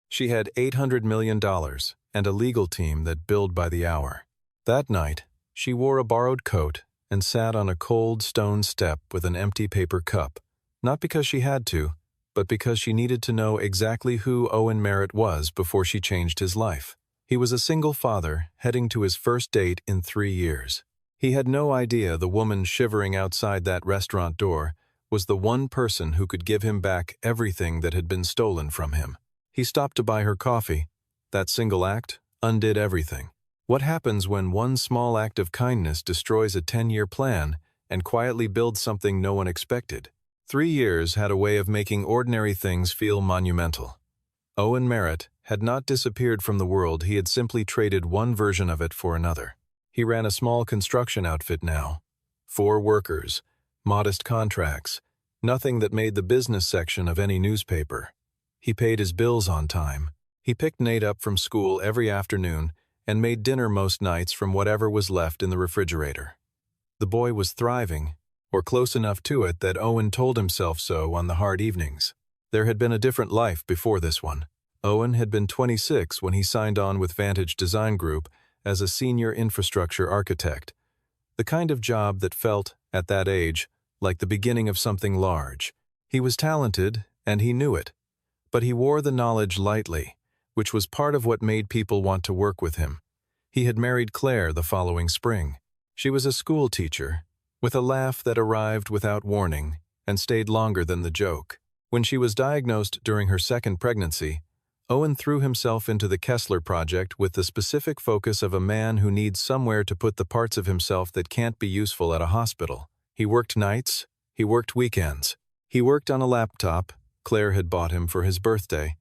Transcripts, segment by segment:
She had $800 million and a legal team that billed by the hour. That night, she wore a borrowed coat and sat on a cold stone step with an empty paper cup, not because she had to, but because she needed to know exactly who Owen Merritt was before she changed his life. He was a single father heading to his first date in 3 years. He had no idea the woman shivering outside that restaurant door was the one person who could give him back everything that had been stolen from him. He stopped to buy her coffee. That single act undid everything. What happens when one small act of kindness destroys a 10-year plan and quietly builds something no one expected? 3 years had a way of making ordinary things feel monumental. Owen Merritt had not disappeared from the world, he had simply traded one version of it for another. He ran a small construction outfit now. 4 workers, modest contracts, nothing that made the business section of any newspaper. He paid his bills on time. He picked Nate up from school every afternoon and made dinner most nights from whatever was left in the refrigerator. The boy was thriving, or close enough to it that Owen told himself so on the hard evenings. There had been a different life before this one. Owen had been 26 when he signed on with Vantage Design Group as a senior infrastructure architect, the kind of job that felt, at that age, like the beginning of something large. He was talented, and he knew it, but he wore the knowledge lightly, which was part of what made people want to work with him. He had married Claire the following spring. She was a school teacher, with a laugh that arrived without warning and stayed longer than the joke. When she was diagnosed during her second pregnancy, Owen threw himself into the Kessler project with the specific focus of a man who needs somewhere to put the parts of himself that can't be useful at a hospital. He worked nights, he worked weekends. He worked on a laptop Claire had bought him for his birthday,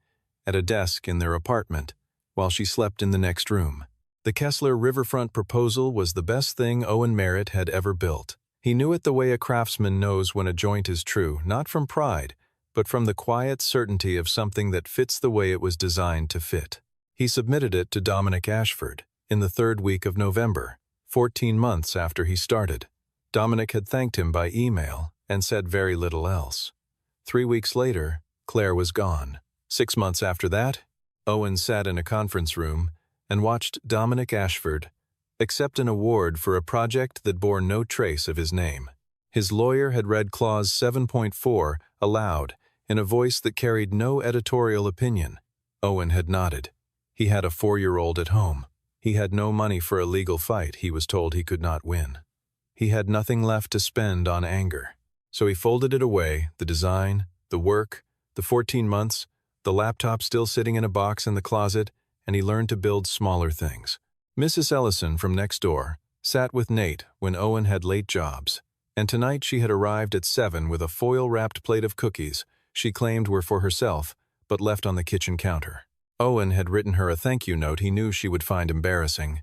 at a desk in their apartment, while she slept in the next room. The Kessler riverfront proposal was the best thing Owen Merritt had ever built. He knew it the way a craftsman knows when a joint is true, not from pride, but from the quiet certainty of something that fits the way it was designed to fit. He submitted it to Dominic Ashford in the 3rd week of November, 14 months after he started. Dominic had thanked him by email and said very little else. 3 weeks later, Claire was gone. 6 months after that, Owen sat in a conference room and watched Dominic Ashford accept an award for a project that bore no trace of his name. His lawyer had read Clause 7.4 aloud in a voice that carried no editorial opinion. Owen had nodded. He had a 4-year-old at home. He had no money for a legal fight he was told he could not win. He had nothing left to spend on anger. So he folded it away, the design, the work, the 14 months, the laptop still sitting in a box in the closet, and he learned to build smaller things. Mrs. Ellison from next door sat with Nate when Owen had late jobs, and tonight she had arrived at 7 with a foil-wrapped plate of cookies she claimed were for herself, but left on the kitchen counter. Owen had written her a thank-you note he knew she would find embarrassing.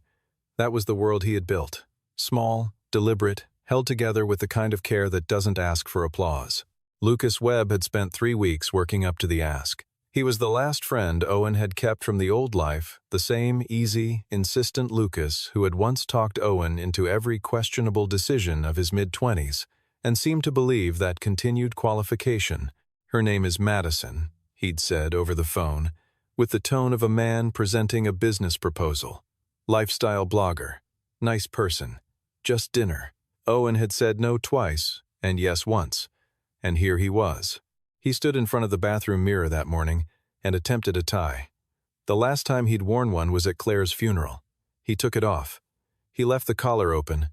That was the world he had built. Small, deliberate, held together with the kind of care that doesn't ask for applause. Lucas Webb had spent 3 weeks working up to the ask. He was the last friend Owen had kept from the old life, the same easy, insistent Lucas who had once talked Owen into every questionable decision of his mid-20s and seemed to believe that continued qualification. "Her name is Madison," he'd said over the phone, with the tone of a man presenting a business proposal. Lifestyle blogger. Nice person. Just dinner. Owen had said no twice and yes once, and here he was. He stood in front of the bathroom mirror that morning and attempted a tie. The last time he'd worn one was at Claire's funeral. He took it off. He left the collar open.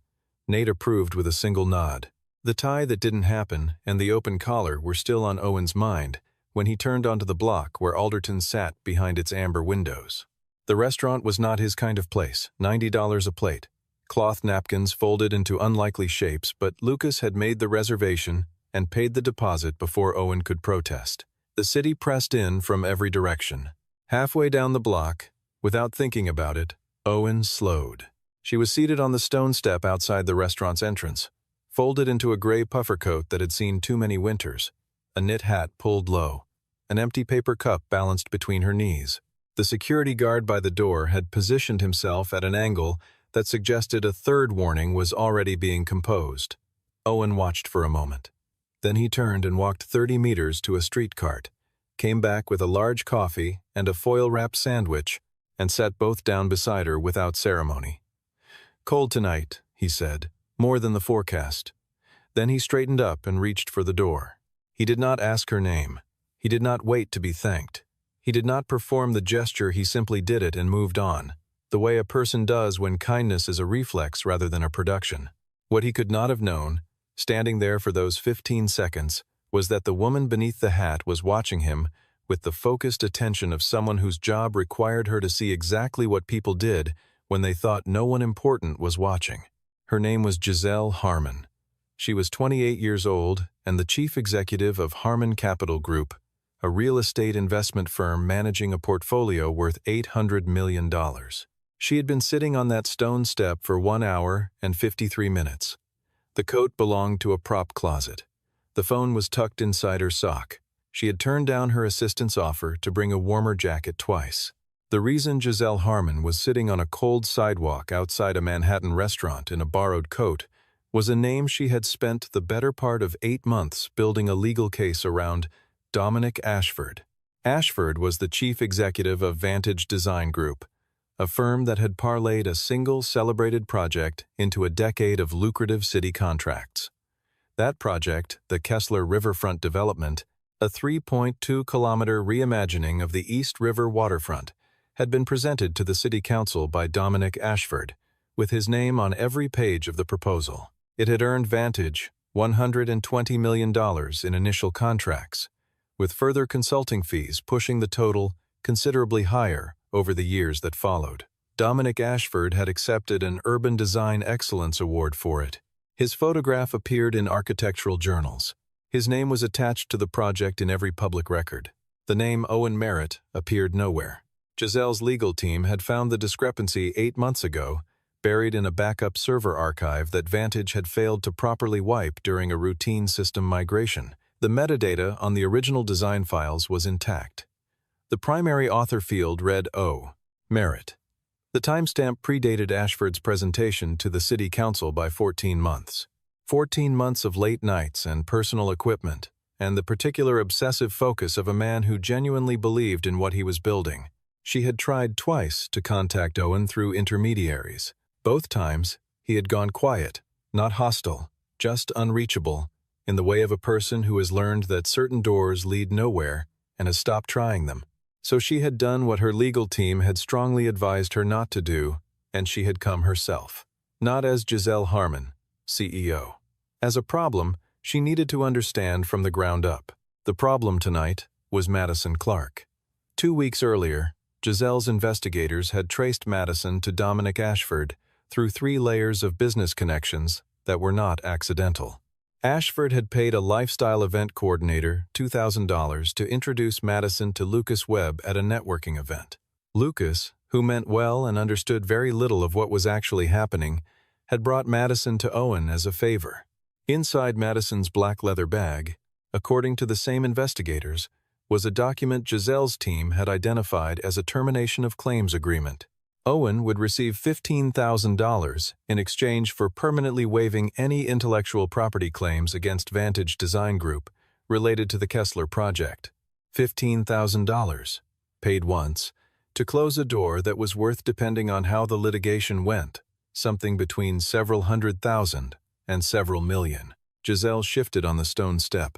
Nate approved with a single nod. The tie that didn't happen and the open collar were still on Owen's mind when he turned onto the block where Alderton sat behind its amber windows. The restaurant was not his kind of place, $90 a plate. Cloth napkins folded into unlikely shapes, but Lucas had made the reservation and paid the deposit before Owen could protest. The city pressed in from every direction. Halfway down the block, without thinking about it, Owen slowed. She was seated on the stone step outside the restaurant's entrance, folded into a gray puffer coat that had seen too many winters, a knit hat pulled low, an empty paper cup balanced between her knees. The security guard by the door had positioned himself at an angle that suggested a third warning was already being composed. Owen watched for a moment. Then he turned and walked 30 meters to a street cart, came back with a large coffee and a foil-wrapped sandwich, and sat both down beside her without ceremony. "Cold tonight," he said, "more than the forecast." Then he straightened up and reached for the door. He did not ask her name. He did not wait to be thanked. He did not perform the gesture, he simply did it and moved on, the way a person does when kindness is a reflex rather than a production. What he could not have known, standing there for those 15 seconds, was that the woman beneath the hat was watching him with the focused attention of someone whose job required her to see exactly what people did when they thought no one important was watching. Her name was Giselle Harmon. She was 28 years old and the chief executive of Harmon Capital Group, a real estate investment firm managing a portfolio worth $800 million. She had been sitting on that stone step for 1 hour and 53 minutes. The coat belonged to a prop closet. The phone was tucked inside her sock. She had turned down her assistant's offer to bring a warmer jacket twice. The reason Giselle Harmon was sitting on a cold sidewalk outside a Manhattan restaurant in a borrowed coat was a name she had spent the better part of 8 months building a legal case around: Dominic Ashford. Ashford was the chief executive of Vantage Design Group, a firm that had parlayed a single celebrated project into a decade of lucrative city contracts. That project, the Kessler Riverfront Development, a 3.2-kilometer reimagining of the East River waterfront, had been presented to the city council by Dominic Ashford, with his name on every page of the proposal. It had earned Vantage $120 million in initial contracts, with further consulting fees pushing the total considerably higher over the years that followed. Dominic Ashford had accepted an Urban Design Excellence Award for it. His photograph appeared in architectural journals. His name was attached to the project in every public record. The name Owen Merritt appeared nowhere. Giselle's legal team had found the discrepancy 8 months ago, buried in a backup server archive that Vantage had failed to properly wipe during a routine system migration. The metadata on the original design files was intact. The primary author field read O. Merritt. The timestamp predated Ashford's presentation to the city council by 14 months. 14 months of late nights and personal equipment, and the particular obsessive focus of a man who genuinely believed in what he was building. She had tried twice to contact Owen through intermediaries. Both times, he had gone quiet, not hostile, just unreachable, in the way of a person who has learned that certain doors lead nowhere and has stopped trying them. So she had done what her legal team had strongly advised her not to do, and she had come herself. Not as Giselle Harmon, CEO. As a problem, she needed to understand from the ground up. The problem tonight was Madison Clark. 2 weeks earlier, Giselle's investigators had traced Madison to Dominic Ashford through 3 layers of business connections that were not accidental. Ashford had paid a lifestyle event coordinator $2,000 to introduce Madison to Lucas Webb at a networking event. Lucas, who meant well and understood very little of what was actually happening, had brought Madison to Owen as a favor. Inside Madison's black leather bag, according to the same investigators, was a document Giselle's team had identified as a termination of claims agreement. Owen would receive $15,000 in exchange for permanently waiving any intellectual property claims against Vantage Design Group related to the Kessler project. $15,000, paid once, to close a door that was worth, depending on how the litigation went, something between several $100,000 and several million. Giselle shifted on the stone step.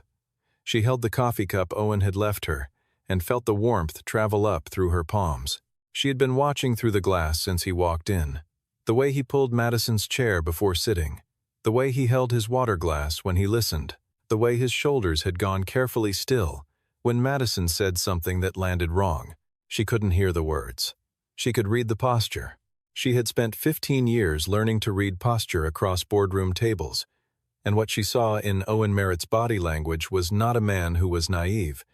She held the coffee cup Owen had left her and felt the warmth travel up through her palms. She had been watching through the glass since he walked in. The way he pulled Madison's chair before sitting, the way he held his water glass when he listened, the way his shoulders had gone carefully still when Madison said something that landed wrong. She couldn't hear the words. She could read the posture. She had spent 15 years learning to read posture across boardroom tables, and what she saw in Owen Merritt's body language was not a man who was naive.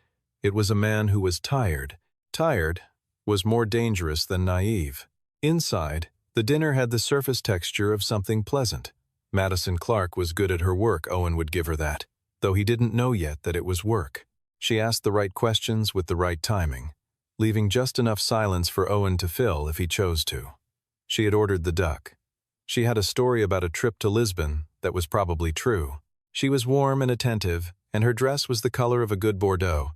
It was a man who was tired. Tired was more dangerous than naive. Inside, the dinner had the surface texture of something pleasant. Madison Clark was good at her work, Owen would give her that, though he didn't know yet that it was work. She asked the right questions with the right timing, leaving just enough silence for Owen to fill if he chose to. She had ordered the duck. She had a story about a trip to Lisbon that was probably true. She was warm and attentive, and her dress was the color of a good Bordeaux.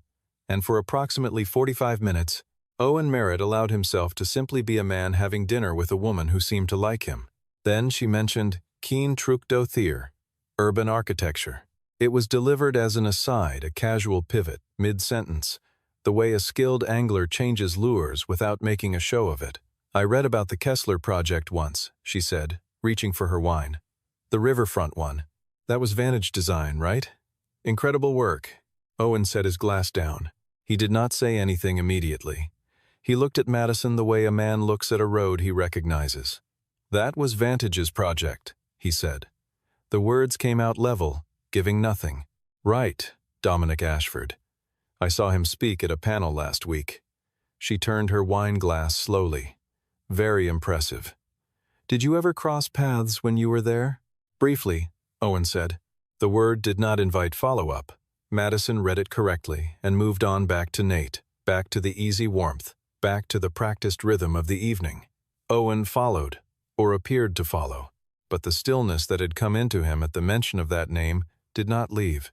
and for approximately 45 minutes, Owen Merritt allowed himself to simply be a man having dinner with a woman who seemed to like him. Then she mentioned Keen Trukdo Thier, urban architecture. It was delivered as an aside, a casual pivot, mid-sentence, the way a skilled angler changes lures without making a show of it. I read about the Kessler project once, she said, reaching for her wine. The riverfront one. That was Vantage Design, right? Incredible work. Owen set his glass down. He did not say anything immediately. He looked at Madison the way a man looks at a road he recognizes. That was Vantage's project, he said. The words came out level, giving nothing. Right, Dominic Ashford. I saw him speak at a panel last week. She turned her wine glass slowly. Very impressive. Did you ever cross paths when you were there? Briefly, Owen said. The word did not invite follow-up. Madison read it correctly and moved on back to Nate, back to the easy warmth, back to the practiced rhythm of the evening. Owen followed, or appeared to follow, but the stillness that had come into him at the mention of that name did not leave.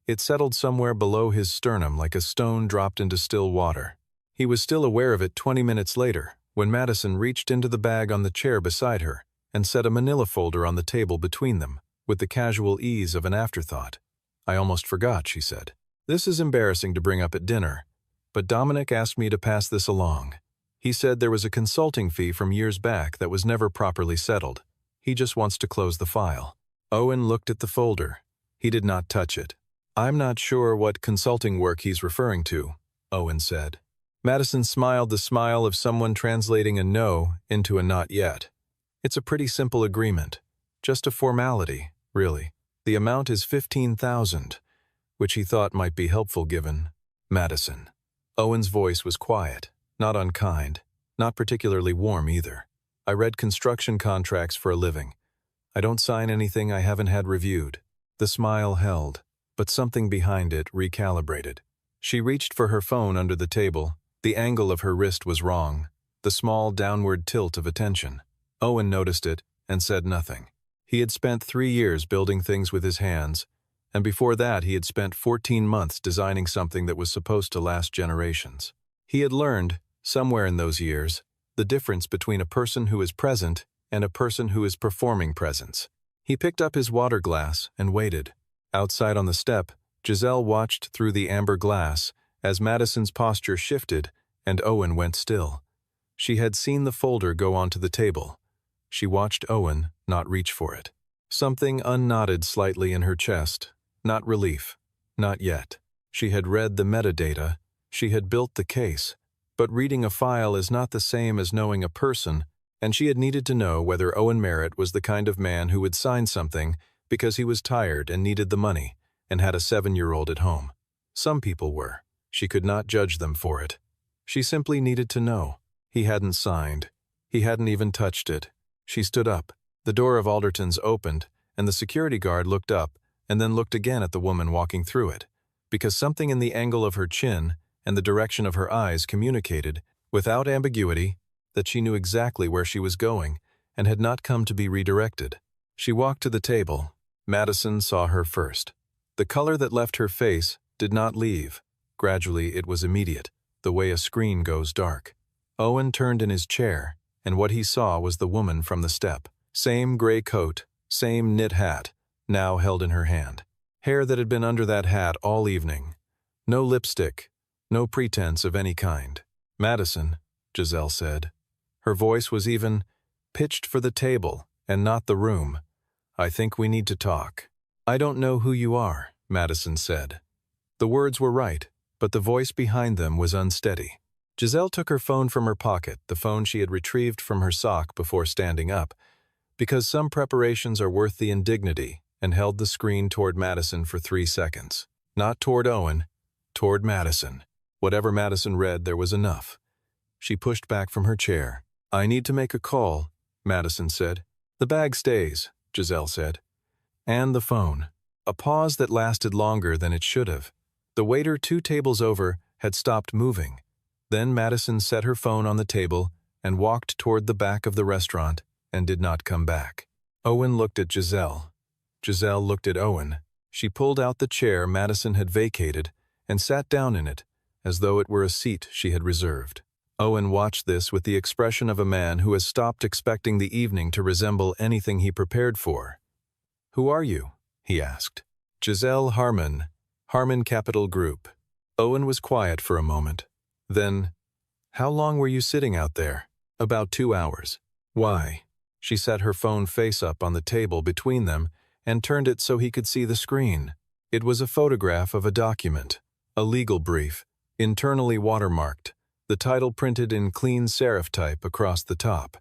It settled somewhere below his sternum like a stone dropped into still water. He was still aware of it 20 minutes later, when Madison reached into the bag on the chair beside her and set a manila folder on the table between them, with the casual ease of an afterthought. I almost forgot, she said. This is embarrassing to bring up at dinner, but Dominic asked me to pass this along. He said there was a consulting fee from years back that was never properly settled. He just wants to close the file. Owen looked at the folder. He did not touch it. I'm not sure what consulting work he's referring to, Owen said. Madison smiled the smile of someone translating a no into a not yet. It's a pretty simple agreement. Just a formality, really. The amount is $15,000, which he thought might be helpful given. Madison. Owen's voice was quiet, not unkind, not particularly warm either. I read construction contracts for a living. I don't sign anything I haven't had reviewed. The smile held, but something behind it recalibrated. She reached for her phone under the table. The angle of her wrist was wrong, the small downward tilt of attention. Owen noticed it and said nothing. He had spent 3 years building things with his hands, and before that he had spent 14 months designing something that was supposed to last generations. He had learned, somewhere in those years, the difference between a person who is present and a person who is performing presence. He picked up his water glass and waited. Outside on the step, Giselle watched through the amber glass as Madison's posture shifted and Owen went still. She had seen the folder go onto the table. She watched Owen not reach for it. Something unknotted slightly in her chest. Not relief. Not yet. She had read the metadata. She had built the case. But reading a file is not the same as knowing a person, and she had needed to know whether Owen Merritt was the kind of man who would sign something because he was tired and needed the money and had a 7-year-old at home. Some people were. She could not judge them for it. She simply needed to know. He hadn't signed. He hadn't even touched it. She stood up. The door of Alderton's opened, and the security guard looked up and then looked again at the woman walking through it, because something in the angle of her chin and the direction of her eyes communicated, without ambiguity, that she knew exactly where she was going and had not come to be redirected. She walked to the table. Madison saw her first. The color that left her face did not leave. Gradually, it was immediate, the way a screen goes dark. Owen turned in his chair, and what he saw was the woman from the step. Same gray coat, same knit hat, now held in her hand. Hair that had been under that hat all evening. No lipstick, no pretense of any kind. Madison, Giselle said. Her voice was even pitched for the table and not the room. I think we need to talk. I don't know who you are, Madison said. The words were right, but the voice behind them was unsteady. Giselle took her phone from her pocket, the phone she had retrieved from her sock before standing up, because some preparations are worth the indignity, and held the screen toward Madison for 3 seconds. Not toward Owen, toward Madison. Whatever Madison read, there was enough. She pushed back from her chair. I need to make a call, Madison said. The bag stays, Giselle said. And the phone. A pause that lasted longer than it should have. The waiter 2 tables over had stopped moving. Then Madison set her phone on the table and walked toward the back of the restaurant and did not come back. Owen looked at Giselle. Giselle looked at Owen. She pulled out the chair Madison had vacated and sat down in it, as though it were a seat she had reserved. Owen watched this with the expression of a man who has stopped expecting the evening to resemble anything he prepared for. "Who are you?" he asked. "Giselle Harmon, Harmon Capital Group." Owen was quiet for a moment. Then, "How long were you sitting out there?" "About 2 hours." "Why?" She set her phone face up on the table between them and turned it so he could see the screen. It was a photograph of a document, a legal brief, internally watermarked, the title printed in clean serif type across the top.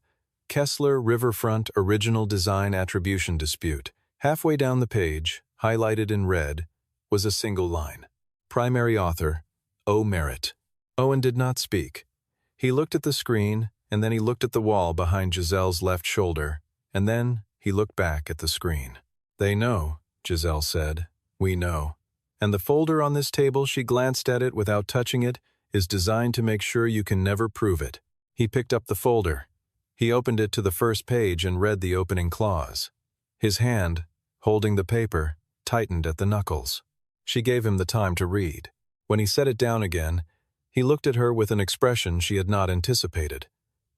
Kessler Riverfront Original Design Attribution Dispute. Halfway down the page, highlighted in red, was a single line. Primary author, O. Merritt. Owen did not speak. He looked at the screen, and then he looked at the wall behind Giselle's left shoulder, and then he looked back at the screen. "They know," Giselle said. "We know. And the folder on this table," she glanced at it without touching it, "is designed to make sure you can never prove it." He picked up the folder. He opened it to the first page and read the opening clause. His hand, holding the paper, tightened at the knuckles. She gave him the time to read. When he set it down again, he looked at her with an expression she had not anticipated.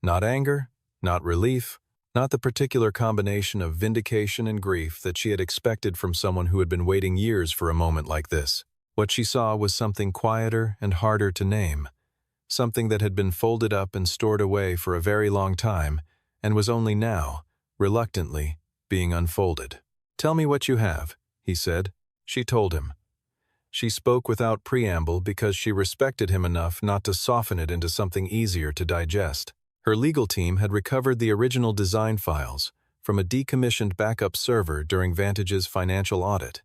Not anger, not relief, not the particular combination of vindication and grief that she had expected from someone who had been waiting years for a moment like this. What she saw was something quieter and harder to name, something that had been folded up and stored away for a very long time and was only now, reluctantly, being unfolded. "Tell me what you have," he said. She told him. She spoke without preamble because she respected him enough not to soften it into something easier to digest. Her legal team had recovered the original design files from a decommissioned backup server during Vantage's financial audit,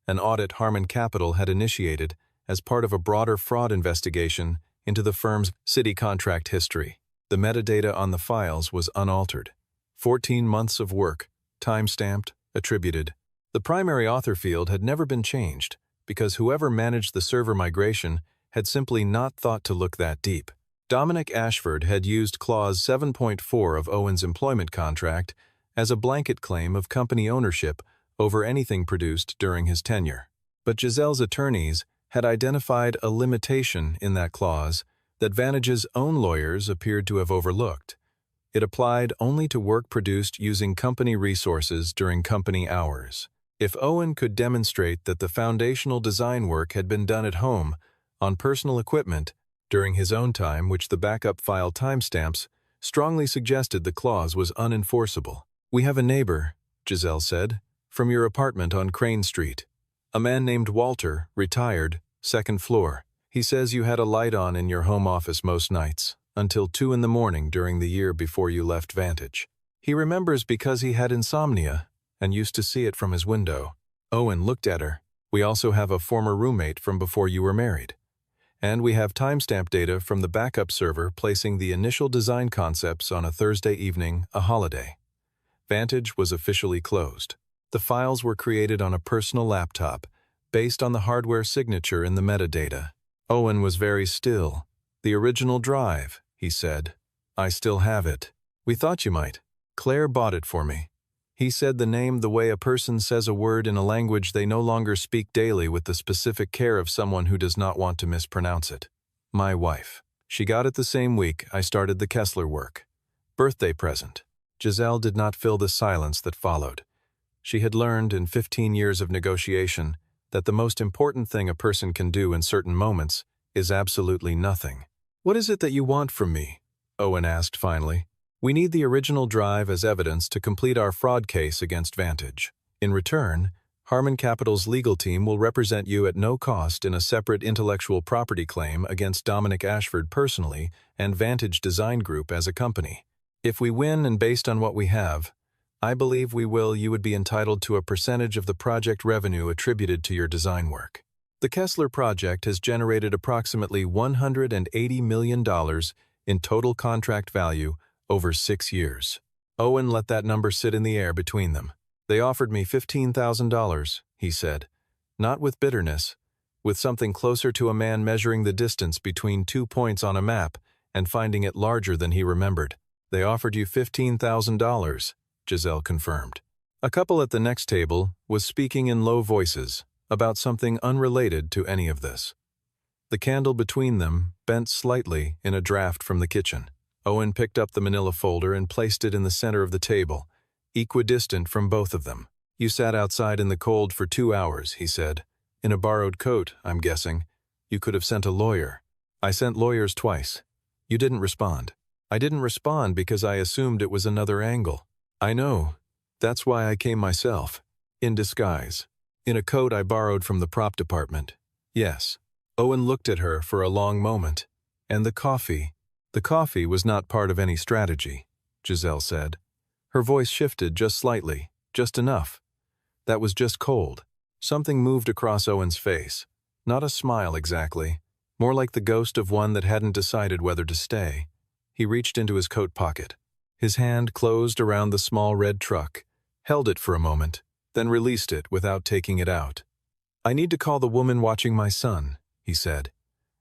an audit Harmon Capital had initiated as part of a broader fraud investigation into the firm's city contract history. The metadata on the files was unaltered. 14 months of work, time-stamped, attributed. The primary author field had never been changed because whoever managed the server migration had simply not thought to look that deep. Dominic Ashford had used Clause 7.4 of Owen's employment contract as a blanket claim of company ownership over anything produced during his tenure. But Giselle's attorneys had identified a limitation in that clause that Vantage's own lawyers appeared to have overlooked. It applied only to work produced using company resources during company hours. If Owen could demonstrate that the foundational design work had been done at home, on personal equipment, during his own time, which the backup file timestamps strongly suggested the clause was unenforceable. "We have a neighbor," Giselle said, "from your apartment on Crane Street. A man named Walter, retired, 2nd floor. He says you had a light on in your home office most nights, until 2 in the morning during the year before you left Vantage. He remembers because he had insomnia and used to see it from his window." Owen looked at her. "We also have a former roommate from before you were married. And we have timestamp data from the backup server placing the initial design concepts on a Thursday evening, a holiday. Vantage was officially closed. The files were created on a personal laptop, based on the hardware signature in the metadata." Owen was very still. "The original drive," he said. "I still have it. We thought you might. Claire bought it for me." He said the name the way a person says a word in a language they no longer speak daily with the specific care of someone who does not want to mispronounce it. "My wife. She got it the same week I started the Kessler work. Birthday present." Giselle did not fill the silence that followed. She had learned in 15 years of negotiation that the most important thing a person can do in certain moments is absolutely nothing. "What is it that you want from me?" Owen asked finally. "We need the original drive as evidence to complete our fraud case against Vantage. In return, Harmon Capital's legal team will represent you at no cost in a separate intellectual property claim against Dominic Ashford personally and Vantage Design Group as a company. If we win and based on what we have, I believe you would be entitled to a percentage of the project revenue attributed to your design work. The Kessler project has generated approximately $180 million in total contract value over 6 years." Owen let that number sit in the air between them. "They offered me $15,000, he said, not with bitterness, with something closer to a man measuring the distance between 2 points on a map and finding it larger than he remembered. "They offered you $15,000, Giselle confirmed. A couple at the next table was speaking in low voices about something unrelated to any of this. The candle between them bent slightly in a draft from the kitchen. Owen picked up the manila folder and placed it in the center of the table, equidistant from both of them. "You sat outside in the cold for 2 hours," he said. "In a borrowed coat, I'm guessing. You could have sent a lawyer." "I sent lawyers twice. You didn't respond." "I didn't respond because I assumed it was another angle." "I know. That's why I came myself. In disguise. In a coat I borrowed from the prop department." "Yes." Owen looked at her for a long moment. "And the coffee." "The coffee was not part of any strategy," Giselle said. Her voice shifted just slightly, just enough. "That was just cold." Something moved across Owen's face. Not a smile exactly, more like the ghost of one that hadn't decided whether to stay. He reached into his coat pocket. His hand closed around the small red truck, held it for a moment, then released it without taking it out. "I need to call the woman watching my son," he said.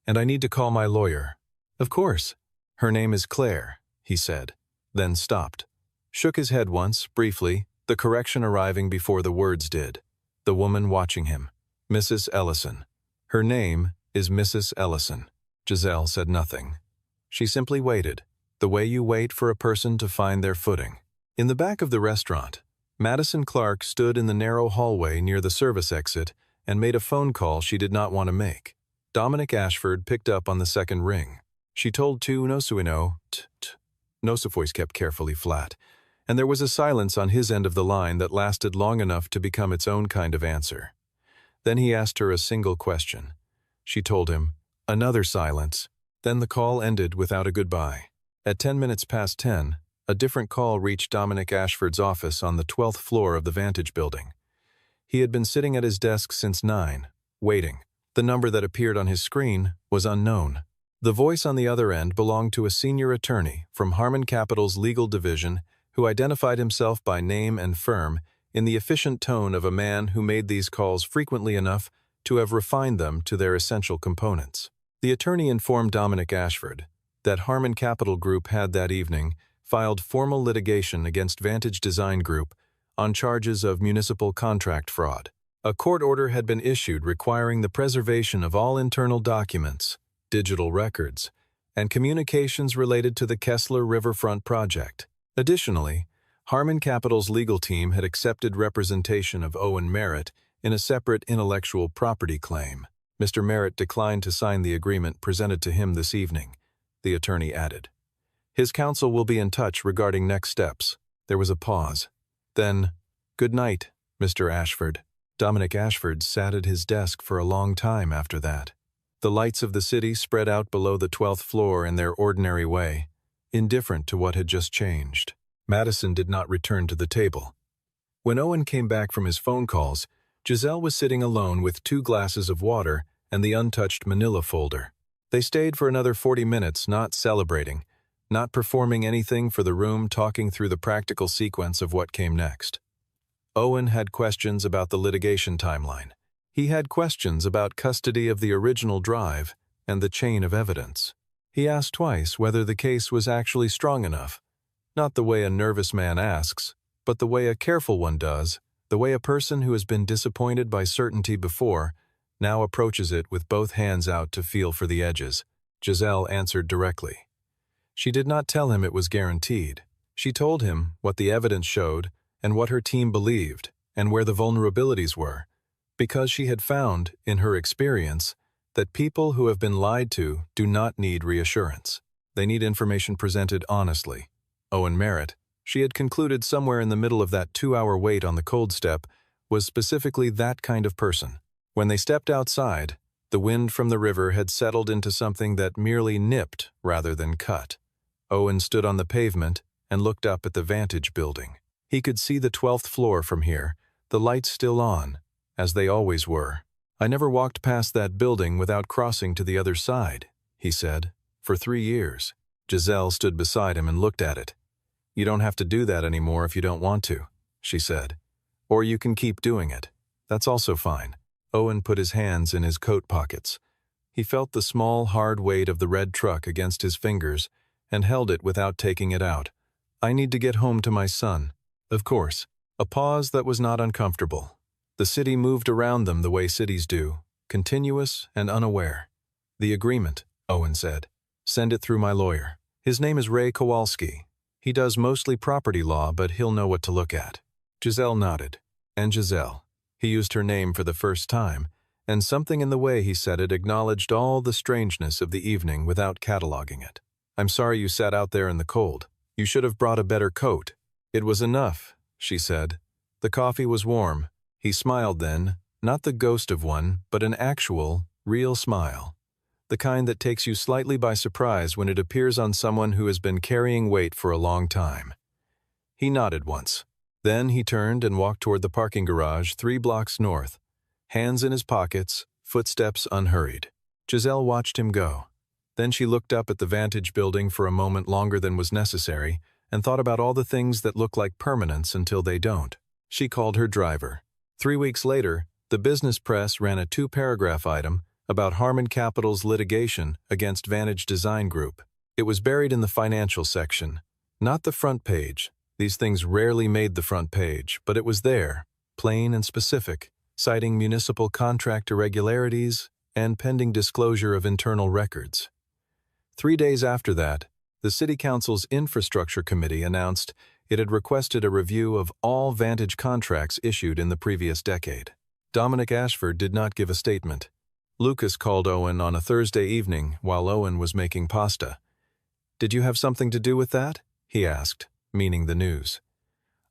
"And I need to call my lawyer." "Of course." "Her name is Claire," he said, then stopped. Shook his head once, briefly, the correction arriving before the words did. The woman watching him. "Mrs. Ellison. Her name is Mrs. Ellison." Giselle said nothing. She simply waited, the way you wait for a person to find their footing. In the back of the restaurant, Madison Clark stood in the narrow hallway near the service exit and made a phone call she did not want to make. Dominic Ashford picked up on the second ring. She told Tu Nosuino, t. Nosa's voice kept carefully flat, and there was a silence on his end of the line that lasted long enough to become its own kind of answer. Then he asked her a single question. She told him. Another silence. Then the call ended without a goodbye. At 10 minutes past 10, a different call reached Dominic Ashford's office on the 12th floor of the Vantage building. He had been sitting at his desk since 9, waiting. The number that appeared on his screen was unknown. The voice on the other end belonged to a senior attorney from Harmon Capital's legal division who identified himself by name and firm in the efficient tone of a man who made these calls frequently enough to have refined them to their essential components. The attorney informed Dominic Ashford that Harmon Capital Group had that evening filed formal litigation against Vantage Design Group on charges of municipal contract fraud. A court order had been issued requiring the preservation of all internal documents, digital records, and communications related to the Kessler Riverfront project. Additionally, Harmon Capital's legal team had accepted representation of Owen Merritt in a separate intellectual property claim. Mr. Merritt declined to sign the agreement presented to him this evening, the attorney added. His counsel will be in touch regarding next steps. There was a pause. Then, "Good night, Mr. Ashford." Dominic Ashford sat at his desk for a long time after that. The lights of the city spread out below the 12th floor in their ordinary way, indifferent to what had just changed. Madison did not return to the table. When Owen came back from his phone calls, Giselle was sitting alone with 2 glasses of water and the untouched manila folder. They stayed for another 40 minutes, not celebrating, not performing anything for the room, talking through the practical sequence of what came next. Owen had questions about the litigation timeline. He had questions about custody of the original drive and the chain of evidence. He asked twice whether the case was actually strong enough, not the way a nervous man asks, but the way a careful one does, the way a person who has been disappointed by certainty before now approaches it with both hands out to feel for the edges. Giselle answered directly. She did not tell him it was guaranteed. She told him what the evidence showed and what her team believed and where the vulnerabilities were, because she had found, in her experience, that people who have been lied to do not need reassurance. They need information presented honestly. Owen Merritt, she had concluded somewhere in the middle of that 2-hour wait on the cold step, was specifically that kind of person. When they stepped outside, the wind from the river had settled into something that merely nipped rather than cut. Owen stood on the pavement and looked up at the Vantage building. He could see the 12th floor from here, the lights still on, as they always were. "I never walked past that building without crossing to the other side," he said, "for 3 years." Giselle stood beside him and looked at it. "You don't have to do that anymore if you don't want to," she said. "Or you can keep doing it. That's also fine." Owen put his hands in his coat pockets. He felt the small, hard weight of the red truck against his fingers and held it without taking it out. "I need to get home to my son." Of course. A pause that was not uncomfortable. The city moved around them the way cities do, continuous and unaware. The agreement, Owen said. Send it through my lawyer. His name is Ray Kowalski. He does mostly property law, but he'll know what to look at. Giselle nodded. And Giselle. He used her name for the first time, and something in the way he said it acknowledged all the strangeness of the evening without cataloging it. I'm sorry you sat out there in the cold. You should have brought a better coat. It was enough, she said. The coffee was warm. He smiled then, not the ghost of one, but an actual, real smile. The kind that takes you slightly by surprise when it appears on someone who has been carrying weight for a long time. He nodded once. Then he turned and walked toward the parking garage 3 blocks north, hands in his pockets, footsteps unhurried. Giselle watched him go. Then she looked up at the Vantage building for a moment longer than was necessary and thought about all the things that look like permanence until they don't. She called her driver. 3 weeks later, the business press ran a 2-paragraph item about Harmon Capital's litigation against Vantage Design Group. It was buried in the financial section, not the front page. These things rarely made the front page, but it was there, plain and specific, citing municipal contract irregularities and pending disclosure of internal records. 3 days after that, the City Council's Infrastructure Committee announced it had requested a review of all Vantage contracts issued in the previous decade. Dominic Ashford did not give a statement. Lucas called Owen on a Thursday evening while Owen was making pasta. "Did you have something to do with that?" he asked, meaning the news.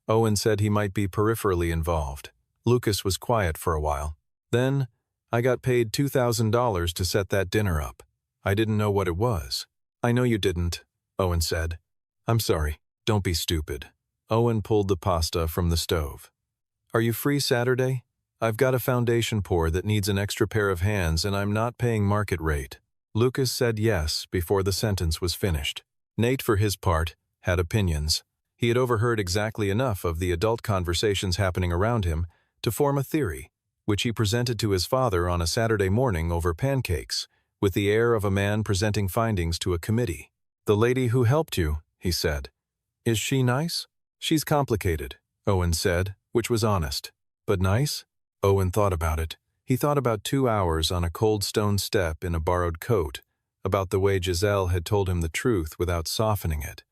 Owen said he might be peripherally involved. Lucas was quiet for a while. "Then, I got paid $2,000 to set that dinner up. I didn't know what it was." "I know you didn't," Owen said. "I'm sorry. Don't be stupid." Owen pulled the pasta from the stove. "Are you free Saturday? I've got a foundation pour that needs an extra pair of hands and I'm not paying market rate." Lucas said yes before the sentence was finished. Nate, for his part, had opinions. He had overheard exactly enough of the adult conversations happening around him to form a theory, which he presented to his father on a Saturday morning over pancakes, with the air of a man presenting findings to a committee. "The lady who helped you," he said. "Is she nice?" "She's complicated," Owen said, which was honest. "But nice?" Owen thought about it. He thought about 2 hours on a cold stone step in a borrowed coat, about the way Giselle had told him the truth without softening it,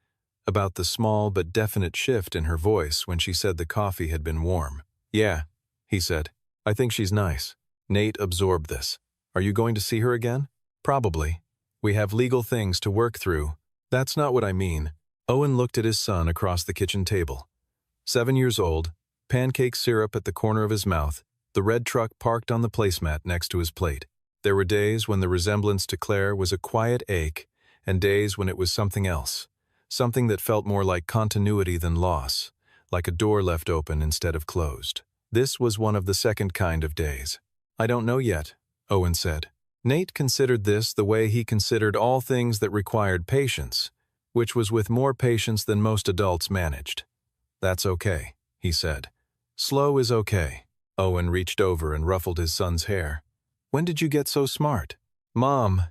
about the small but definite shift in her voice when she said the coffee had been warm. "Yeah," he said. "I think she's nice." Nate absorbed this. "Are you going to see her again?" "Probably. We have legal things to work through." "That's not what I mean." Owen looked at his son across the kitchen table. 7 years old, pancake syrup at the corner of his mouth, the red truck parked on the placemat next to his plate. There were days when the resemblance to Claire was a quiet ache, and days when it was something else, something that felt more like continuity than loss, like a door left open instead of closed. This was one of the second kind of days. "I don't know yet," Owen said. Nate considered this the way he considered all things that required patience, which was with more patience than most adults managed. "That's okay," he said. "Slow is okay." Owen reached over and ruffled his son's hair. "When did you get so smart?" "Mom,"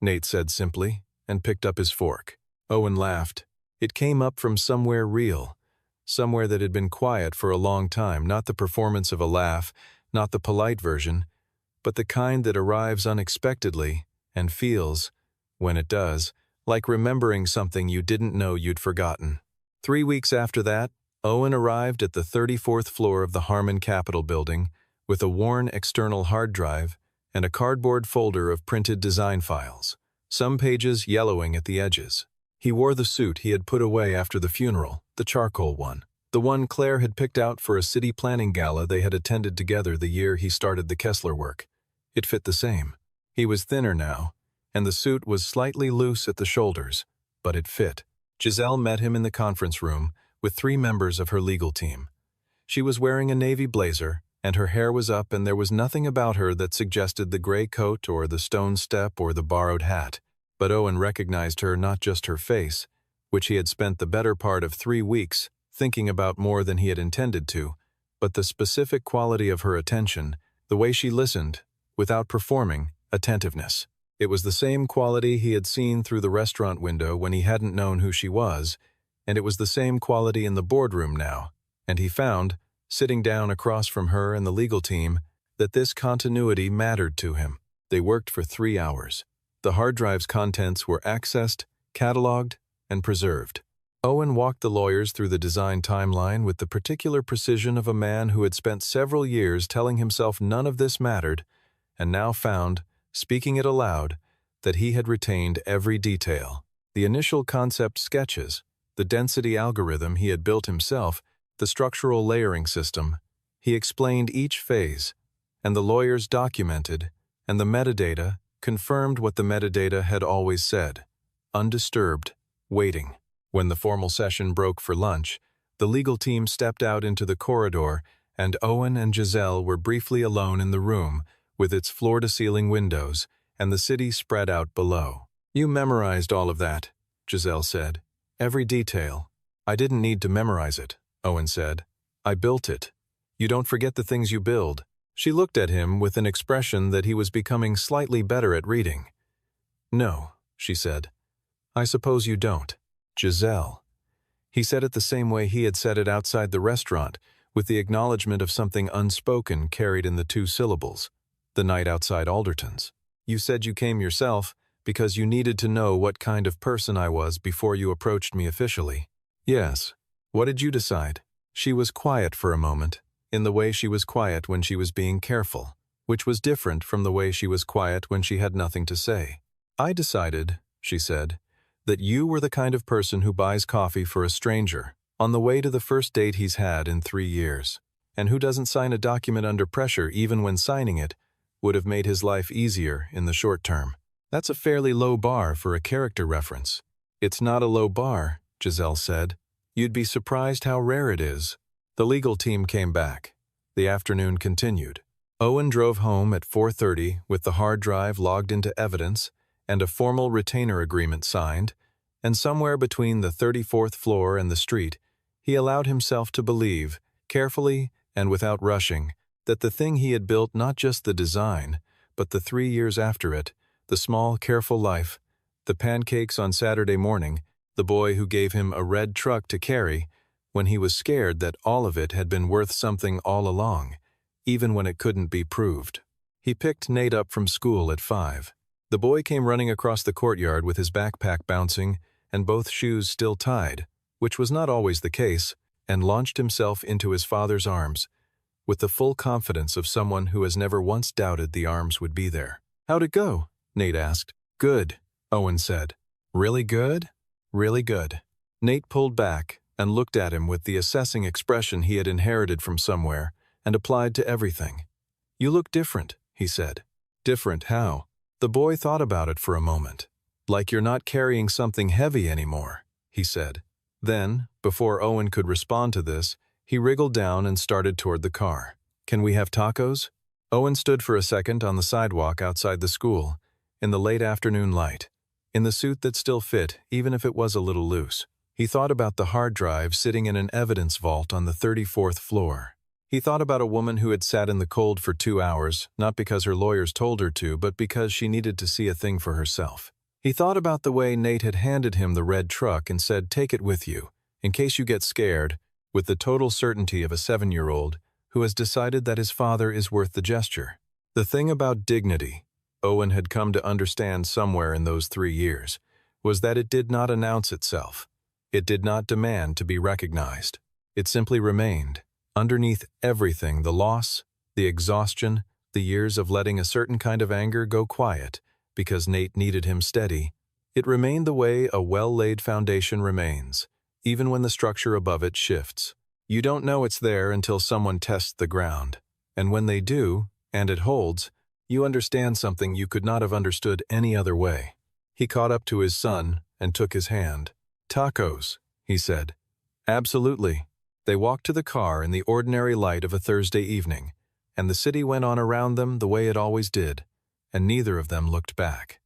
Nate said simply, and picked up his fork. Owen laughed. It came up from somewhere real, somewhere that had been quiet for a long time, not the performance of a laugh, not the polite version, but the kind that arrives unexpectedly and feels, when it does, like remembering something you didn't know you'd forgotten. 3 weeks after that, Owen arrived at the 34th floor of the Harmon Capitol building with a worn external hard drive and a cardboard folder of printed design files, some pages yellowing at the edges. He wore the suit he had put away after the funeral, the charcoal one, the one Claire had picked out for a city planning gala they had attended together the year he started the Kessler work. It fit the same. He was thinner now, and the suit was slightly loose at the shoulders, but it fit. Giselle met him in the conference room with 3 members of her legal team. She was wearing a navy blazer, and her hair was up, and there was nothing about her that suggested the gray coat or the stone step or the borrowed hat. But Owen recognized her, not just her face, which he had spent the better part of 3 weeks thinking about more than he had intended to, but the specific quality of her attention, the way she listened, without performing, attentiveness. It was the same quality he had seen through the restaurant window when he hadn't known who she was, and it was the same quality in the boardroom now, and he found, sitting down across from her and the legal team, that this continuity mattered to him. They worked for 3 hours. The hard drive's contents were accessed, cataloged, and preserved. Owen walked the lawyers through the design timeline with the particular precision of a man who had spent several years telling himself none of this mattered, and now found, speaking it aloud, that he had retained every detail. The initial concept sketches, the density algorithm he had built himself, the structural layering system. He explained each phase, and the lawyers documented, and the metadata confirmed what the metadata had always said: undisturbed, waiting. When the formal session broke for lunch, the legal team stepped out into the corridor, and Owen and Giselle were briefly alone in the room, with its floor-to-ceiling windows, and the city spread out below. "You memorized all of that," Giselle said. "Every detail." "I didn't need to memorize it," Owen said. "I built it. You don't forget the things you build." She looked at him with an expression that he was becoming slightly better at reading. "No," she said. "I suppose you don't." "Giselle." He said it the same way he had said it outside the restaurant, with the acknowledgement of something unspoken carried in the two syllables. "The night outside Alderton's. You said you came yourself because you needed to know what kind of person I was before you approached me officially." "Yes. What did you decide?" She was quiet for a moment, in the way she was quiet when she was being careful, which was different from the way she was quiet when she had nothing to say. "I decided," she said, "that you were the kind of person who buys coffee for a stranger on the way to the first date he's had in 3 years, and who doesn't sign a document under pressure even when signing it would have made his life easier in the short term." "That's a fairly low bar for a character reference." "It's not a low bar," Giselle said. "You'd be surprised how rare it is." The legal team came back. The afternoon continued. Owen drove home at 4:30 with the hard drive logged into evidence and a formal retainer agreement signed, and somewhere between the 34th floor and the street, he allowed himself to believe, carefully and without rushing, that the thing he had built, not just the design, but the 3 years after it, the small, careful life, the pancakes on Saturday morning, the boy who gave him a red truck to carry, when he was scared that all of it had been worth something all along, even when it couldn't be proved. He picked Nate up from school at 5. The boy came running across the courtyard with his backpack bouncing and both shoes still tied, which was not always the case, and launched himself into his father's arms, with the full confidence of someone who has never once doubted the arms would be there. "How'd it go?" Nate asked. "Good," Owen said. "Really good?" "Really good." Nate pulled back and looked at him with the assessing expression he had inherited from somewhere and applied to everything. "You look different," he said. "Different how?" The boy thought about it for a moment. "Like you're not carrying something heavy anymore," he said. Then, before Owen could respond to this, he wriggled down and started toward the car. "Can we have tacos?" Owen stood for a second on the sidewalk outside the school, in the late afternoon light, in the suit that still fit, even if it was a little loose. He thought about the hard drive sitting in an evidence vault on the 34th floor. He thought about a woman who had sat in the cold for 2 hours, not because her lawyers told her to, but because she needed to see a thing for herself. He thought about the way Nate had handed him the red truck and said, "Take it with you, in case you get scared," with the total certainty of a 7-year-old who has decided that his father is worth the gesture. The thing about dignity, Owen had come to understand somewhere in those 3 years, was that it did not announce itself. It did not demand to be recognized. It simply remained. Underneath everything, the loss, the exhaustion, the years of letting a certain kind of anger go quiet because Nate needed him steady, it remained the way a well-laid foundation remains, even when the structure above it shifts. You don't know it's there until someone tests the ground. And when they do, and it holds, you understand something you could not have understood any other way. He caught up to his son and took his hand. "Tacos," he said. "Absolutely." They walked to the car in the ordinary light of a Thursday evening, and the city went on around them the way it always did, and neither of them looked back.